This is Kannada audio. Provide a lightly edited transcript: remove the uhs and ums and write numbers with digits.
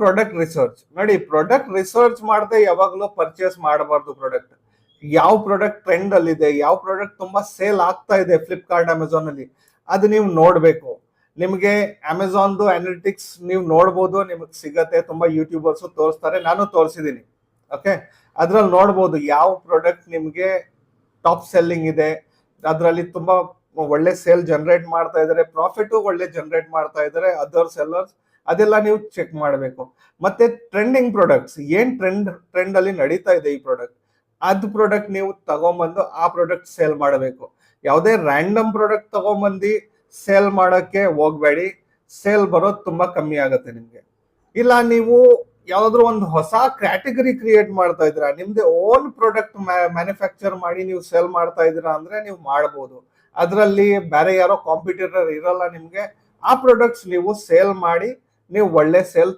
Product research. ನೋಡಿ, ಪ್ರಾಡಕ್ಟ್ ರಿಸರ್ಚ್ ಮಾಡದೆ ಯಾವಾಗಲೂ ಪರ್ಚೇಸ್ ಮಾಡಬಾರ್ದು ಪ್ರಾಡಕ್ಟ್. ಯಾವ ಪ್ರಾಡಕ್ಟ್ ಟ್ರೆಂಡ್ ಅಲ್ಲಿ ಇದೆ, ಯಾವ ಪ್ರಾಡಕ್ಟ್ ತುಂಬಾ ಸೇಲ್ ಆಗ್ತಾ ಇದೆ ಫ್ಲಿಪ್ಕಾರ್ಟ್ ಅಮೆಝಾನ್ ಅಲ್ಲಿ, ಅದು ನೀವು ನೋಡ್ಬೇಕು. ನಿಮಗೆ ಅಮೆಝಾನ್ದು ಅನಾಲಿಟಿಕ್ಸ್ ನೀವು ನೋಡ್ಬೋದು, ನಿಮಗೆ ಸಿಗತ್ತೆ. ತುಂಬಾ ಯೂಟ್ಯೂಬರ್ಸ್ ತೋರಿಸ್ತಾರೆ, ನಾನು ತೋರಿಸಿದೀನಿ. ಓಕೆ, ಅದ್ರಲ್ಲಿ ನೋಡ್ಬೋದು ಯಾವ ಪ್ರಾಡಕ್ಟ್ ನಿಮ್ಗೆ ಟಾಪ್ ಸೆಲ್ಲಿಂಗ್ ಇದೆ, ಅದರಲ್ಲಿ ತುಂಬಾ ಒಳ್ಳೆ ಸೇಲ್ ಜನರೇಟ್ ಮಾಡ್ತಾ ಇದಾರೆ, ಪ್ರಾಫಿಟ್ ಒಳ್ಳೆ ಜನರೇಟ್ ಮಾಡ್ತಾ ಇದಾರೆ ಅದರ್ ಸೆಲ್ಲರ್ಸ್. ಅದೆಲ್ಲ ನೀವು ಚೆಕ್ ಮಾಡಬೇಕು. ಮತ್ತೆ ಟ್ರೆಂಡಿಂಗ್ ಪ್ರಾಡಕ್ಟ್ಸ್, ಏನ್ ಟ್ರೆಂಡ್ ಅಲ್ಲಿ ನಡೀತಾ ಇದೆ ಈ ಪ್ರಾಡಕ್ಟ್, ಅದು ಪ್ರಾಡಕ್ಟ್ ನೀವು ತಗೊಂಬಂದು ಆ ಪ್ರಾಡಕ್ಟ್ ಸೇಲ್ ಮಾಡಬೇಕು. ಯಾವುದೇ ರ್ಯಾಂಡಮ್ ಪ್ರಾಡಕ್ಟ್ ತಗೊಂಬಂದು ಸೇಲ್ ಮಾಡೋಕ್ಕೆ ಹೋಗ್ಬೇಡಿ. ಸೇಲ್ ಬರೋದು ತುಂಬಾ ಕಮ್ಮಿ ಆಗುತ್ತೆ ನಿಮ್ಗೆ. ಇಲ್ಲ ನೀವು ಯಾವ್ದಾದ್ರು ಒಂದು ಹೊಸ ಕ್ಯಾಟಗರಿ ಕ್ರಿಯೇಟ್ ಮಾಡ್ತಾ ಇದ್ದೀರಾ, ನಿಮ್ದೇ ಓನ್ ಪ್ರಾಡಕ್ಟ್ ಮ್ಯಾನುಫ್ಯಾಕ್ಚರ್ ಮಾಡಿ ನೀವು ಸೇಲ್ ಮಾಡ್ತಾ ಇದ್ದೀರಾ ಅಂದ್ರೆ ನೀವು ಮಾಡಬಹುದು. ಅದರಲ್ಲಿ ಬೇರೆ ಯಾರೋ ಕಾಂಪಿಟೇಟರ್ ಇರಲ್ಲ ನಿಮ್ಗೆ. ಆ ಪ್ರಾಡಕ್ಟ್ಸ್ ನೀವು ಸೇಲ್ ಮಾಡಿ ನೀವು ಒಳ್ಳೆ ಸೇಲ್